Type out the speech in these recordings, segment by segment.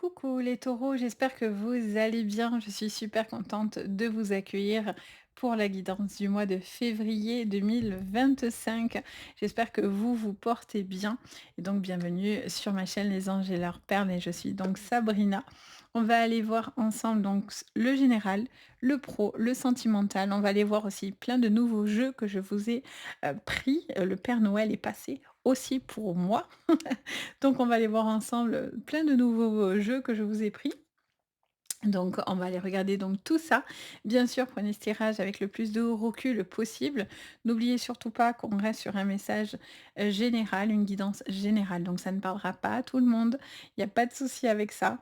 Coucou les taureaux, j'espère que vous allez bien. Je suis super contente de vous accueillir pour la guidance du mois de février 2025. J'espère que vous vous portez bien. Et donc bienvenue sur ma chaîne Les Anges et leurs perles. Et je suis donc Sabrina. On va aller voir ensemble donc le général, le pro, le sentimental. On va aller voir aussi plein de nouveaux jeux que je vous ai pris. Le Père Noël est passé aussi pour moi. Donc on va aller voir ensemble, plein de nouveaux, jeux que je vous ai pris. Donc on va aller regarder donc tout ça. Bien sûr, prenez ce tirage avec le plus de recul possible. N'oubliez surtout pas qu'on reste sur un message, général, une guidance générale. Donc ça ne parlera pas à tout le monde. Il y a pas de souci avec ça.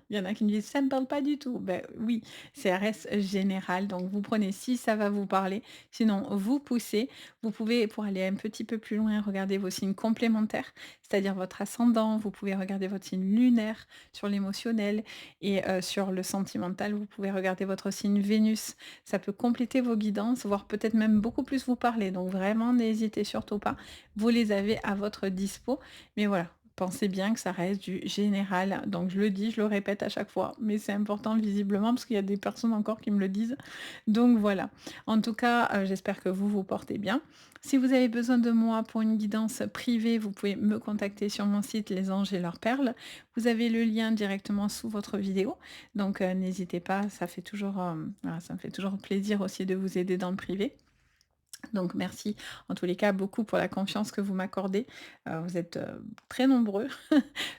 Il y en a qui me disent: «Ça ne parle pas du tout». Ben oui, ça reste général. Donc vous prenez si ça va vous parler. Sinon, vous poussez. Vous pouvez, pour aller un petit peu plus loin, regarder vos signes complémentaires, c'est-à-dire votre ascendant. Vous pouvez regarder votre signe lunaire sur l'émotionnel et sur le sentimental, vous pouvez regarder votre signe Vénus. Ça peut compléter vos guidances, voire peut-être même beaucoup plus vous parler. Donc vraiment, n'hésitez surtout pas. Vous les avez à votre dispo. Mais voilà, pensez bien que ça reste du général. Donc je le dis, je le répète à chaque fois, mais c'est important visiblement parce qu'il y a des personnes encore qui me le disent. Donc voilà. En tout cas, j'espère que vous vous portez bien. Si vous avez besoin de moi pour une guidance privée, vous pouvez me contacter sur mon site Les Anges et leurs perles. Vous avez le lien directement sous votre vidéo, donc n'hésitez pas, ça fait toujours, voilà, ça me fait toujours plaisir aussi de vous aider dans le privé. Donc merci en tous les cas beaucoup pour la confiance que vous m'accordez. Vous êtes, très nombreux,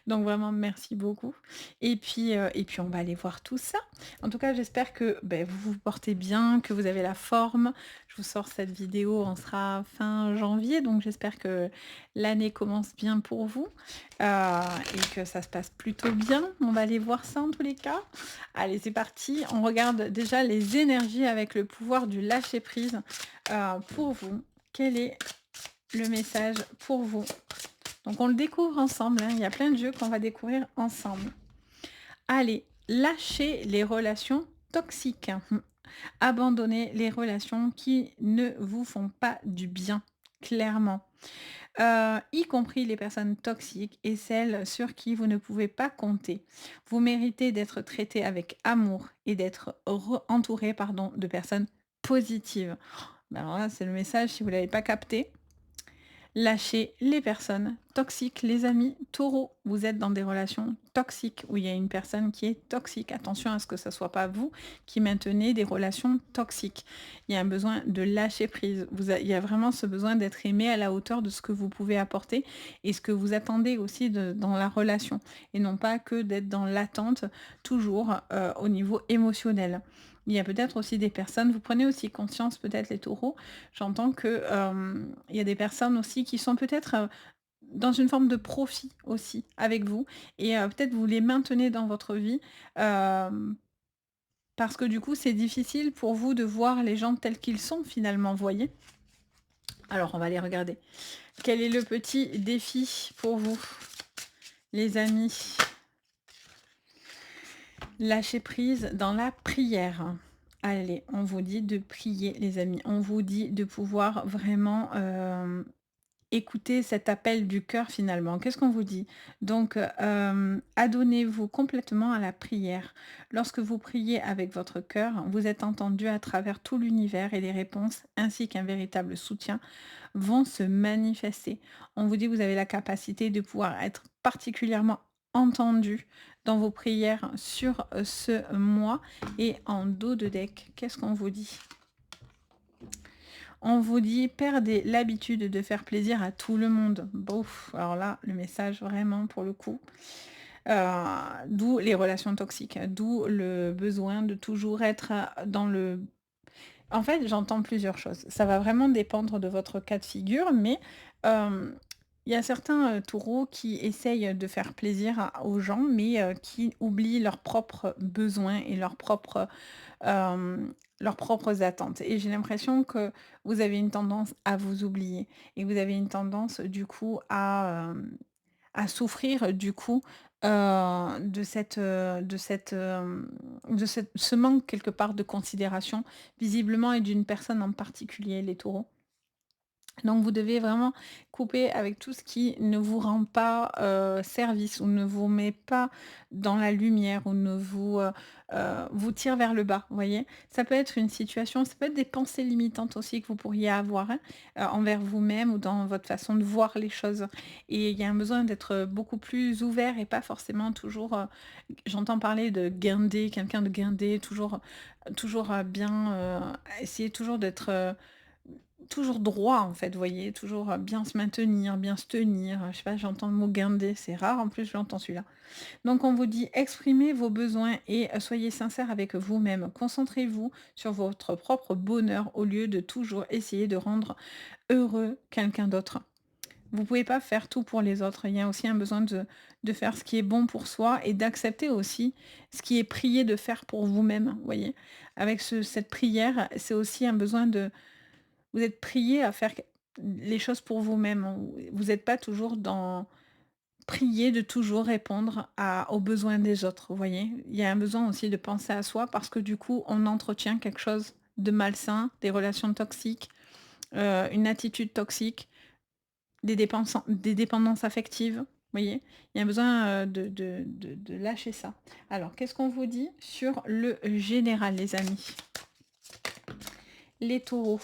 donc vraiment merci beaucoup et puis on va aller voir tout ça. En tout cas, j'espère que, beh, vous vous portez bien, que vous avez la forme. Je vous sors cette vidéo, on sera fin janvier, donc j'espère que l'année commence bien pour vous, et que ça se passe plutôt bien. On va aller voir ça en tous les cas. Allez, c'est parti. On regarde déjà les énergies avec le pouvoir du lâcher prise. Pour vous, quel est le message pour vous? Donc on le découvre ensemble, hein, il y a plein de jeux qu'on va découvrir ensemble. Allez, lâchez les relations toxiques. Abandonnez les relations qui ne vous font pas du bien, clairement. Y compris les personnes toxiques et celles sur qui vous ne pouvez pas compter. Vous méritez d'être traité avec amour et d'être entouré, pardon, de personnes positives. Ben alors là, c'est le message si vous ne l'avez pas capté. Lâchez les personnes toxiques, les amis taureaux. Vous êtes dans des relations toxiques où il y a une personne qui est toxique. Attention à ce que ce ne soit pas vous qui maintenez des relations toxiques. Il y a un besoin de lâcher prise. Il y a vraiment ce besoin d'être aimé à la hauteur de ce que vous pouvez apporter et ce que vous attendez aussi dans la relation. Et non pas que d'être dans l'attente toujours au niveau émotionnel. Il y a peut-être aussi des personnes, vous prenez aussi conscience peut-être les taureaux, j'entends que, il y a des personnes aussi qui sont peut-être, dans une forme de profit aussi avec vous et peut-être vous les maintenez dans votre vie, hem, parce que du coup c'est difficile pour vous de voir les gens tels qu'ils sont finalement, vous voyez? Alors on va les regarder. Quel est le petit défi pour vous, les amis? Lâcher prise dans la prière. Allez, on vous dit de prier les amis. On vous dit de pouvoir vraiment, écouter cet appel du cœur finalement. Qu'est-ce qu'on vous dit? Donc, adonnez-vous complètement à la prière. Lorsque vous priez avec votre cœur, vous êtes entendu à travers tout l'univers et les réponses, ainsi qu'un véritable soutien, vont se manifester. On vous dit que vous avez la capacité de pouvoir être particulièrement entendu dans vos prières sur, ce mois et en dos de deck, qu'est-ce qu'on vous dit? On vous dit: «Perdez l'habitude de faire plaisir à tout le monde». Bouf, alors là, le message vraiment pour le coup, heu, d'où les relations toxiques, d'où le besoin de toujours être, dans le en fait, j'entends plusieurs choses. Ça va vraiment dépendre de votre cas de figure, mais hem, il y a certains, taureaux qui essayent de faire plaisir aux gens, mais qui oublient leurs propres besoins et leurs propres attentes et j'ai l'impression que vous avez une tendance à vous oublier et vous avez une tendance du coup à souffrir du coup, de ce manque quelque part de considération, visiblement et d'une personne en particulier, les taureaux. Donc vous devez vraiment couper avec tout ce qui ne vous rend pas, service ou ne vous met pas dans la lumière ou ne vous tire vers le bas, vous voyez? Ça peut être une situation, ça peut être des pensées limitantes aussi que vous pourriez avoir, hein, envers vous-même ou dans votre façon de voir les choses et il y a un besoin d'être, beaucoup plus ouvert et pas forcément toujours, j'entends parler de guinder, quelqu'un de guindé, toujours, bien, essayer toujours d'être, toujours droit en fait, vous voyez? Toujours, bien se maintenir, bien se tenir, je sais pas, j'entends le mot guinder, c'est rare en plus, je l'entends celui-là. Donc on vous dit: «Exprimez vos besoins et soyez sincère avec vous-même. Concentrez-vous sur votre propre bonheur au lieu de toujours essayer de rendre heureux quelqu'un d'autre». Vous pouvez pas faire tout pour les autres. Il y a aussi un besoin de faire ce qui est bon pour soi et d'accepter aussi ce qui est prié de faire pour vous-même, vous voyez? Avec cette prière, c'est aussi un besoin de vous êtes prié à faire les choses pour vous-même. Vous n'êtes pas toujours dans prier de toujours répondre aux besoins des autres, vous voyez? Il y a un besoin aussi de penser à soi parce que du coup, on entretient quelque chose de malsain, des relations toxiques, une attitude toxique, des dépendances affectives, vous voyez? Il y a un besoin, de lâcher ça. Alors, qu'est-ce qu'on vous dit sur le général, les amis? Les taureaux,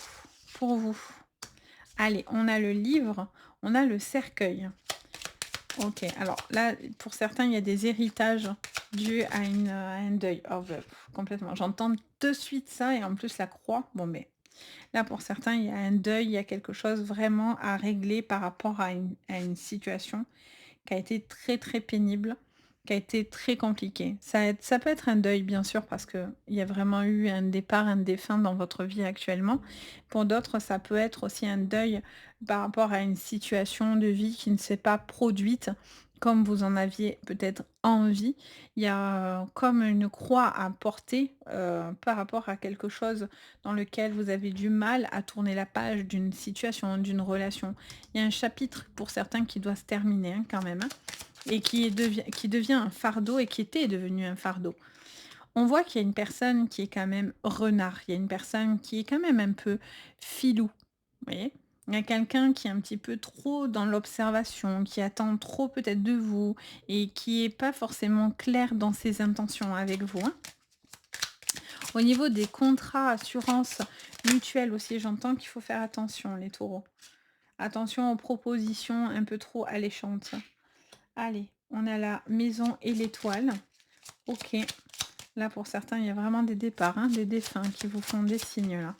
pour vous. Allez, on a le livre, on a le cercueil. OK, alors là, pour certains, il y a des héritages dus à un deuil. Oh bah, complètement. J'entends de suite ça et en plus la croix. Bon, mais là, pour certains, il y a un deuil, il y a quelque chose vraiment à régler par rapport à une situation qui a été très, très pénible, qui a été très compliquée. Ça peut être un deuil, bien sûr, parce qu'il y a vraiment eu un départ, un défunt dans votre vie actuellement. Pour d'autres, ça peut être aussi un deuil par rapport à une situation de vie qui ne s'est pas produite comme vous en aviez peut-être envie. Il y a comme une croix à porter par rapport à quelque chose dans lequel vous avez du mal à tourner la page d'une situation, d'une relation. Il y a un chapitre pour certains qui doit se terminer, hein, quand même, hein, et qui devient un fardeau et qui était devenu un fardeau. On voit qu'il y a une personne qui est quand même renard, il y a une personne qui est quand même un peu filou, vous voyez? Il y a quelqu'un qui est un petit peu trop dans l'observation, qui attend trop peut-être de vous et qui est pas forcément clair dans ses intentions avec vous, hein. Au niveau des contrats, assurances, mutuelles aussi, j'entends qu'il faut faire attention les taureaux. Attention aux propositions un peu trop alléchantes. Allez, on a la maison et l'étoile. OK. Là, pour certains, il y a vraiment des départs, hein, des défunts qui vous font des signes là.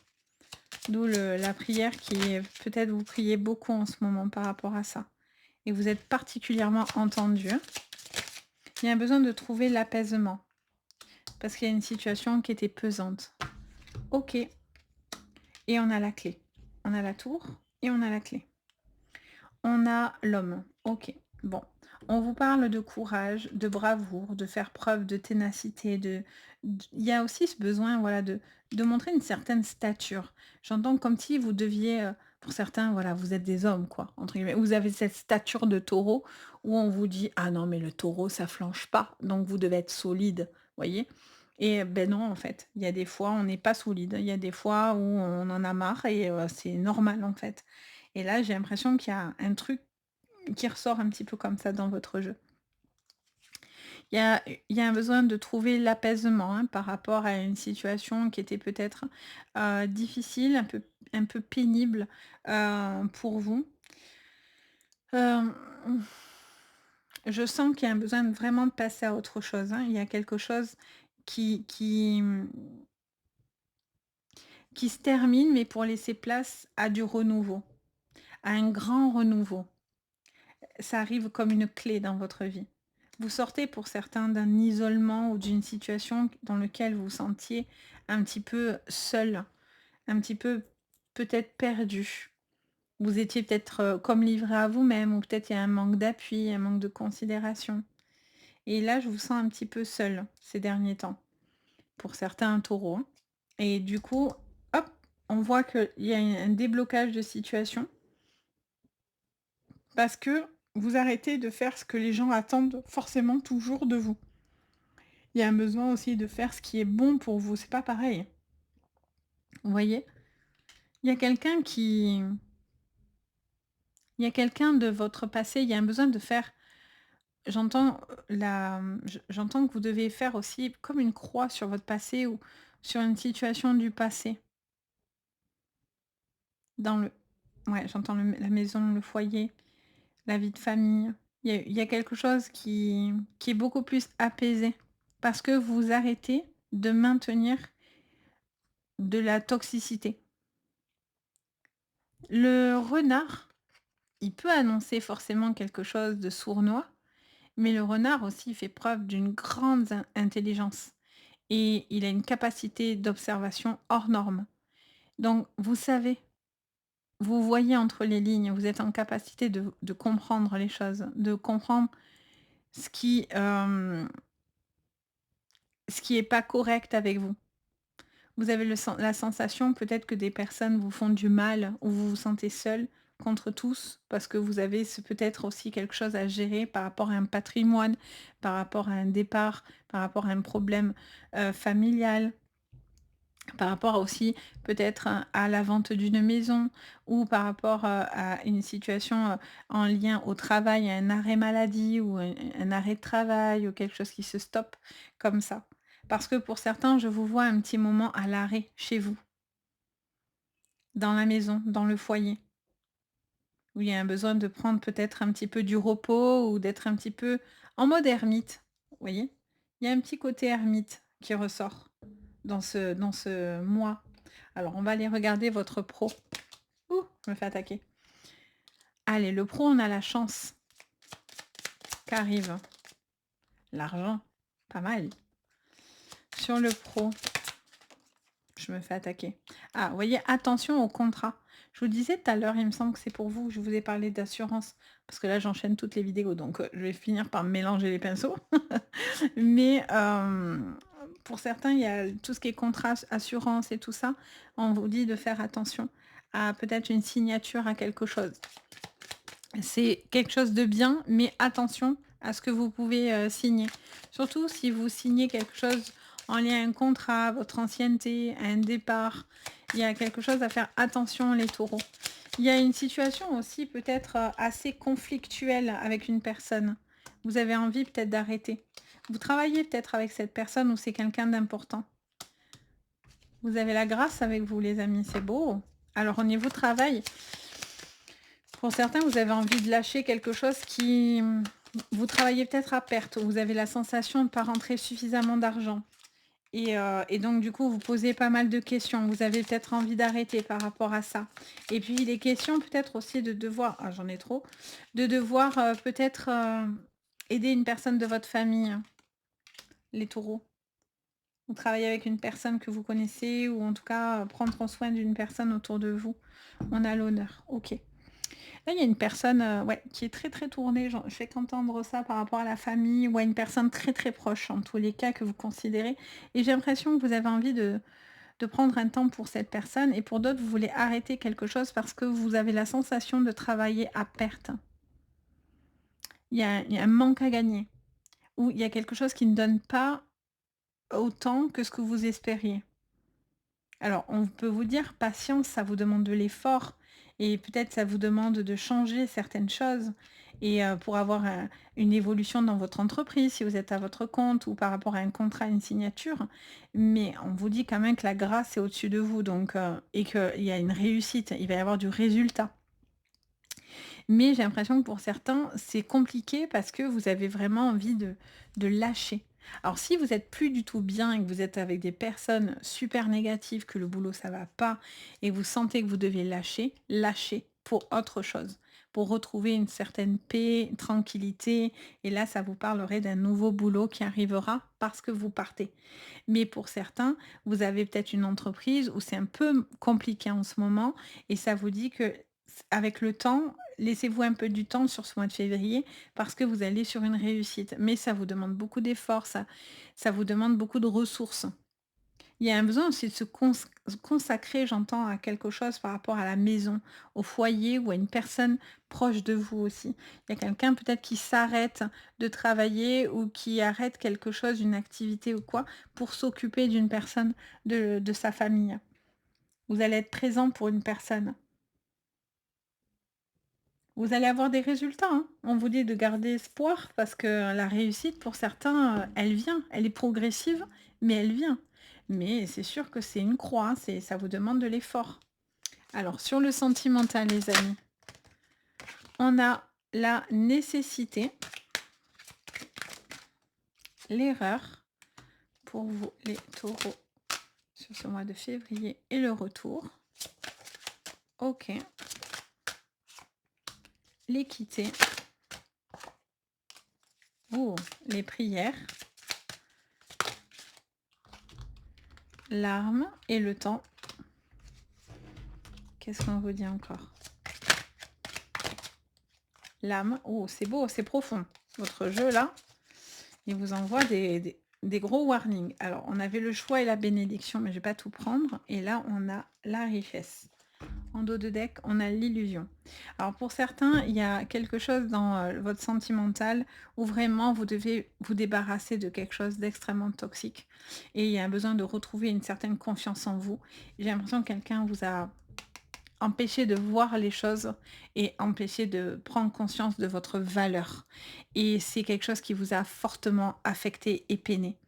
D'où la prière qui est peut-être vous priez beaucoup en ce moment par rapport à ça. Et vous êtes particulièrement entendu. Il y a un besoin de trouver l'apaisement. Parce qu'il y a une situation qui était pesante. OK. Et on a la clé. On a la tour et on a la clé. On a l'homme. OK. Bon. On vous parle de courage, de bravoure, de faire preuve de ténacité, il y a aussi ce besoin, voilà, de montrer une certaine stature. J'entends comme si vous deviez, pour certains, voilà, vous êtes des hommes, quoi, entre guillemets. Vous avez cette stature de taureau où on vous dit: «Ah non, mais le taureau, ça flanche pas, donc vous devez être solide», voyez? Et ben non, en fait. Il y a des fois, on n'est pas solide. Il y a des fois où on en a marre et c'est normal, en fait. Et là, j'ai l'impression qu'il y a un truc qui ressort un petit peu comme ça dans votre jeu. Il y a un besoin de trouver l'apaisement, hein, par rapport à une situation qui était peut-être, difficile, un peu pénible, pour vous. Hem, je sens qu'il y a un besoin vraiment de passer à autre chose, hein. Il y a quelque chose qui qui, mmh, qui se termine, mais pour laisser place à du renouveau, à un grand renouveau. Ça arrive comme une clé dans votre vie. Vous sortez pour certains d'un isolement ou d'une situation dans lequel vous vous sentiez un petit peu seul, un petit peu peut-être perdu. Vous étiez peut-être comme livré à vous-même ou peut-être il y a un manque d'appui, un manque de considération. Et là, je vous sens un petit peu seul ces derniers temps, pour certains taureaux, hein. Et du coup, hop, on voit qu'il y a un déblocage de situation parce que vous arrêtez de faire ce que les gens attendent forcément toujours de vous. Il y a un besoin aussi de faire ce qui est bon pour vous, c'est pas pareil. Vous voyez? Il y a quelqu'un qui Il y a quelqu'un de votre passé, il y a un besoin de faire j'entends, j'entends que vous devez faire aussi comme une croix sur votre passé ou sur une situation du passé. Dans le Ouais, j'entends la maison, le foyer, la vie de famille. Il y a quelque chose qui est beaucoup plus apaisé parce que vous arrêtez de maintenir de la toxicité. Le renard, il peut annoncer forcément quelque chose de sournois, mais le renard aussi fait preuve d'une grande intelligence et il a une capacité d'observation hors norme. Donc vous savez, vous voyez entre les lignes, vous êtes en capacité de comprendre les choses, de comprendre ce qui est pas correct avec vous. Vous avez la sensation peut-être que des personnes vous font du mal ou vous vous sentez seul contre tous parce que vous avez peut-être aussi quelque chose à gérer par rapport à un patrimoine, par rapport à un départ, par rapport à un problème familial, par rapport aussi peut-être à la vente d'une maison ou par rapport à une situation en lien au travail, à un arrêt maladie ou un arrêt de travail ou quelque chose qui se stoppe comme ça. Parce que pour certains, je vous vois un petit moment à l'arrêt chez vous, dans la maison, dans le foyer, où il y a un besoin de prendre peut-être un petit peu du repos ou d'être un petit peu en mode ermite. Vous voyez? Il y a un petit côté ermite qui ressort dans ce mois. Alors, on va aller regarder votre pro. Ouh, je me fais attaquer. Allez, le pro, on a la chance qu'arrive. L'argent, pas mal. Sur le pro, je me fais attaquer. Ah, vous voyez, attention au contrat. Je vous disais tout à l'heure, il me semble que c'est pour vous, je vous ai parlé d'assurance. Parce que là, j'enchaîne toutes les vidéos, donc je vais finir par mélanger les pinceaux. Mais pour certains, il y a tout ce qui est contrat, assurance et tout ça. On vous dit de faire attention à peut-être une signature à quelque chose. C'est quelque chose de bien, mais attention à ce que vous pouvez signer. Surtout si vous signez quelque chose en lien à un contrat, votre ancienneté, à un départ. Il y a quelque chose à faire attention, les taureaux. Il y a une situation aussi peut-être assez conflictuelle avec une personne. Vous avez envie peut-être d'arrêter. Vous travaillez peut-être avec cette personne ou c'est quelqu'un d'important. Vous avez la grâce avec vous, les amis, c'est beau. Alors au niveau travail, pour certains, vous avez envie de lâcher quelque chose qui... Vous travaillez peut-être à perte, vous avez la sensation de ne pas rentrer suffisamment d'argent. Et donc, du coup, vous posez pas mal de questions. Vous avez peut-être envie d'arrêter par rapport à ça. Et puis, les questions peut-être aussi de devoir... Ah, j'en ai trop. De devoir peut-être aider une personne de votre famille, les taureaux. Vous travaillez avec une personne que vous connaissez ou en tout cas prendre soin d'une personne autour de vous. On a l'honneur. Ok. Là, il y a une personne, ouais, qui est très, très tournée, je fais qu'entendre ça par rapport à la famille ou à une personne très, très proche, en tous les cas, que vous considérez et j'ai l'impression que vous avez envie de prendre un temps pour cette personne et pour d'autres, vous voulez arrêter quelque chose parce que vous avez la sensation de travailler à perte. Il y a un manque à gagner ou il y a quelque chose qui ne donne pas autant que ce que vous espériez. Alors, on peut vous dire, patience, ça vous demande de l'effort et peut-être ça vous demande de changer certaines choses et pour avoir une évolution dans votre entreprise, si vous êtes à votre compte ou par rapport à un contrat, une signature. Mais on vous dit quand même que la grâce est au-dessus de vous donc, et qu'il y a une réussite, il va y avoir du résultat. Mais j'ai l'impression que pour certains, c'est compliqué parce que vous avez vraiment envie de lâcher. Alors si vous êtes plus du tout bien et que vous êtes avec des personnes super négatives, que le boulot ça va pas et vous sentez que vous devez lâcher, lâchez pour autre chose, pour retrouver une certaine paix, une tranquillité. Et là, ça vous parlerait d'un nouveau boulot qui arrivera parce que vous partez. Mais pour certains, vous avez peut-être une entreprise où c'est un peu compliqué en ce moment et ça vous dit que avec le temps, laissez-vous un peu du temps sur ce mois de février parce que vous allez sur une réussite. Mais ça vous demande beaucoup d'efforts, ça vous demande beaucoup de ressources. Il y a un besoin aussi de se consacrer, j'entends, à quelque chose par rapport à la maison, au foyer ou à une personne proche de vous aussi. Il y a quelqu'un peut-être qui s'arrête de travailler ou qui arrête quelque chose, une activité ou quoi, pour s'occuper d'une personne de sa famille. Vous allez être présent pour une personne. Vous allez avoir des résultats, hein. On vous dit de garder espoir parce que la réussite pour certains, elle vient, elle est progressive, mais elle vient. Mais c'est sûr que c'est une croix, hein, ça vous demande de l'effort. Alors sur le sentimental les amis, on a la nécessité, l'erreur pour vous les taureaux sur ce mois de février et le retour. OK. L'équité. Oh, les prières. L'arme et le temps. Qu'est-ce qu'on vous dit encore? L'âme. Oh, c'est beau, c'est profond. Votre jeu là, il vous envoie des gros warnings. Alors, on avait le choix et la bénédiction, mais je vais pas tout prendre. Et là, on a la richesse. En dos de deck, on a l'illusion. Alors pour certains, il y a quelque chose dans votre sentimental où vraiment vous devez vous débarrasser de quelque chose d'extrêmement toxique. Et il y a un besoin de retrouver une certaine confiance en vous. J'ai l'impression que quelqu'un vous a empêcher de voir les choses et empêcher de prendre conscience de votre valeur. Et c'est quelque chose qui vous a fortement affecté et peiné.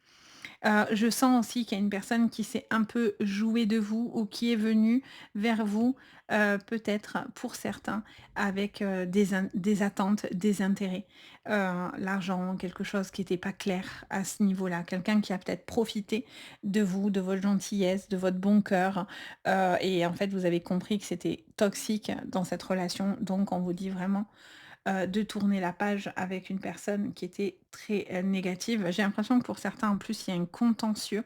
Je sens aussi qu'il y a une personne qui s'est un peu jouée de vous ou qui est venue vers vous, peut-être pour certains avec, des attentes, des intérêts. L'argent, quelque chose qui était pas clair à ce niveau-là. Quelqu'un qui a peut-être profité de vous, de votre gentillesse, de votre bon cœur, et en fait, vous avez compris que c'était toxique dans cette relation. Donc on vous dit vraiment de tourner la page avec une personne qui était très, négative. J'ai l'impression que pour certains, en plus, il y a un contentieux,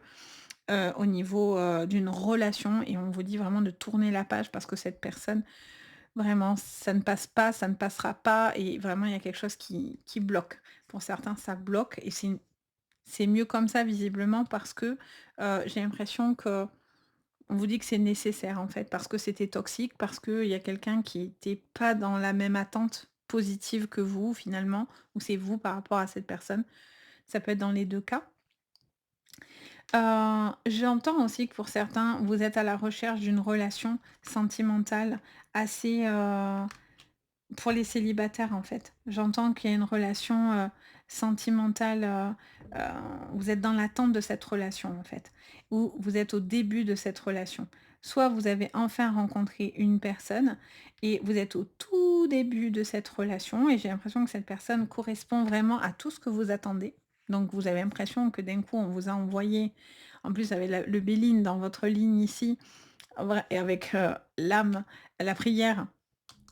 au niveau, d'une relation et on vous dit vraiment de tourner la page parce que cette personne, vraiment, ça ne passe pas, ça ne passera pas et vraiment il y a quelque chose qui bloque. Pour certains, ça bloque et c'est mieux comme ça visiblement parce que, j'ai l'impression que on vous dit que c'est nécessaire en fait, parce que c'était toxique, parce qu'il y a quelqu'un qui était pas dans la même attente positive que vous finalement, ou c'est vous par rapport à cette personne. Ça peut être dans les 2 cas. J'entends aussi que pour certains, vous êtes à la recherche d'une relation sentimentale assez, pour les célibataires, en fait. J'entends qu'il y a une relation, sentimentale, heu, vous êtes dans l'attente de cette relation, en fait, ou vous êtes au début de cette relation. Soit vous avez enfin rencontré une personne et vous êtes au tout début de cette relation et j'ai l'impression que cette personne correspond vraiment à tout ce que vous attendez. Donc vous avez l'impression que d'un coup on vous a envoyé en plus avec la le Béline dans votre ligne ici, vrai et avec, l'âme, la prière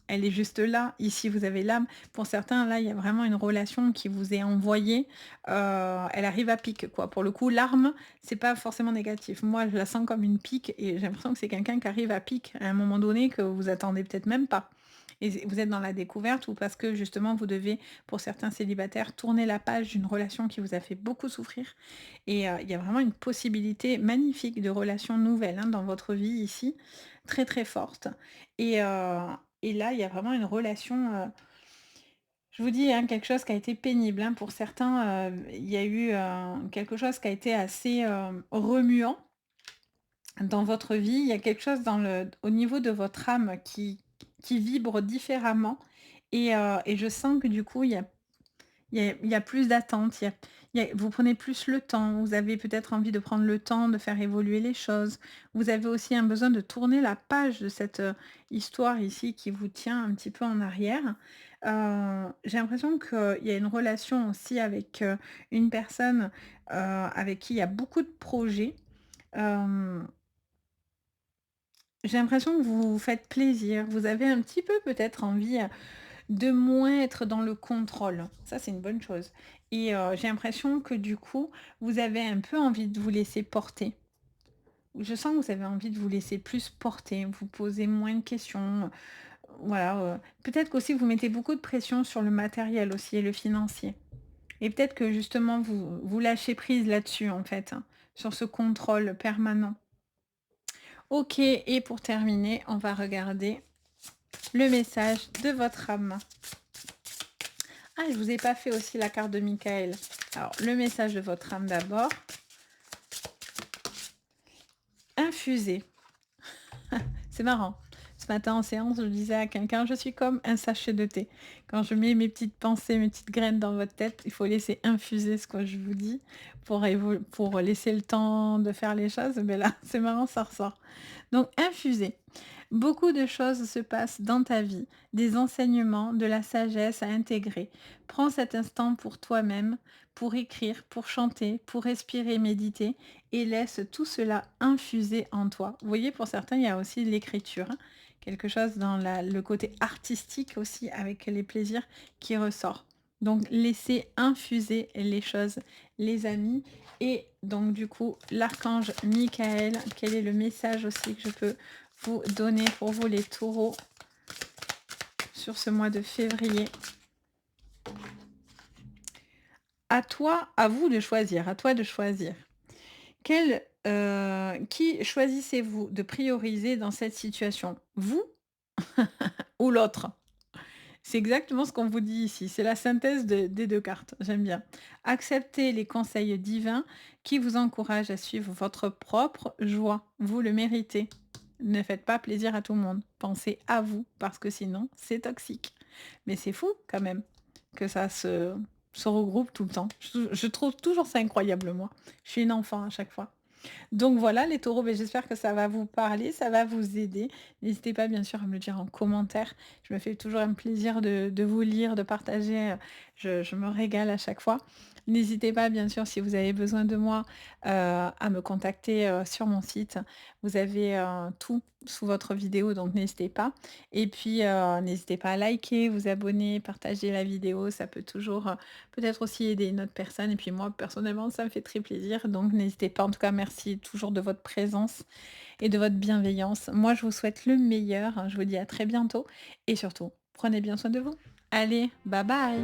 elle est juste là. Ici, vous avez l'âme. Pour certains, là, il y a vraiment une relation qui vous est envoyée, elle arrive à pic, quoi. Pour le coup, l'arme, c'est pas forcément négatif. Moi, je la sens comme une pique et j'ai l'impression que c'est quelqu'un qui arrive à pic à un moment donné que vous attendez peut-être même pas. Et vous êtes dans la découverte ou parce que justement vous devez, pour certains célibataires, tourner la page d'une relation qui vous a fait beaucoup souffrir. Et il y a vraiment une possibilité magnifique de relation nouvelle, hein, dans votre vie ici, très, très forte. Et et là, il y a vraiment une relation, je vous dis, hein, quelque chose qui a été pénible, hein. Pour certains, il y a eu, quelque chose qui a été assez, remuant dans votre vie. Il y a quelque chose au niveau de votre âme qui vibre différemment et je sens que du coup, il y a plus d'attente, vous prenez plus le temps, vous avez peut-être envie de prendre le temps de faire évoluer les choses. Vous avez aussi un besoin de tourner la page de cette, histoire ici qui vous tient un petit peu en arrière. J'ai l'impression qu'il y a une relation aussi avec, une personne, avec qui il y a beaucoup de projets. Hem, j'ai l'impression que vous vous faites plaisir, vous avez un petit peu peut-être envie, de moins être dans le contrôle, ça c'est une bonne chose et j'ai l'impression que du coup, vous avez un peu envie de vous laisser porter. Je sens que vous avez envie de vous laisser plus porter, vous poser moins de questions, voilà, peut-être qu'aussi vous mettez beaucoup de pression sur le matériel aussi et le financier et peut-être que justement vous lâchez prise là-dessus en fait, hein, sur ce contrôle permanent. OK et pour terminer, on va regarder le message de votre âme. Ah, je vous ai pas fait aussi la carte de Michael. Alors, le message de votre âme d'abord. Infuser. C'est marrant. Ce matin en séance, je disais à quelqu'un: «Je suis comme un sachet de thé. Quand je mets mes petites pensées, mes petites graines dans votre tête, il faut laisser infuser ce que je vous dis pour laisser le temps de faire les choses». Mais là, c'est marrant, ça ressort. Donc infuser. Beaucoup de choses se passent dans ta vie, des enseignements, de la sagesse à intégrer. Prends cet instant pour toi-même, pour écrire, pour chanter, pour respirer, méditer et laisse tout cela infuser en toi. Vous voyez, pour certains, il y a aussi l'écriture, hein, quelque chose dans le côté artistique aussi avec les plaisirs qui ressort. Donc laissez infuser les choses, les amis. Et donc du coup, l'archange Michael, quel est le message aussi que je peux vous donner pour vous les taureaux sur ce mois de février? À toi, à vous de choisir, à toi de choisir. Qui choisissez-vous de prioriser dans cette situation? Vous ou l'autre? C'est exactement ce qu'on vous dit ici, c'est la synthèse des 2 cartes, j'aime bien. Acceptez les conseils divins qui vous encouragent à suivre votre propre joie, vous le méritez. Ne faites pas plaisir à tout le monde, pensez à vous parce que sinon c'est toxique. Mais c'est fou quand même que ça se regroupe tout le temps. Je trouve toujours ça incroyable moi. Je suis une enfant à chaque fois. Donc voilà les taureaux, beh, j'espère que ça va vous parler, ça va vous aider. N'hésitez pas bien sûr à me le dire en commentaire. Je me fais toujours un plaisir de vous lire, de partager, je me régale à chaque fois. N'hésitez pas bien sûr si vous avez besoin de moi, à me contacter, sur mon site. Vous avez, tout sous votre vidéo donc n'hésitez pas et puis, n'hésitez pas à liker, vous abonner, partager la vidéo, ça peut toujours, peut-être aussi aider une autre personne et puis moi personnellement ça me fait très plaisir donc n'hésitez pas. En tout cas merci toujours de votre présence et de votre bienveillance. Moi je vous souhaite le meilleur, je vous dis à très bientôt et surtout prenez bien soin de vous. Allez, bye bye.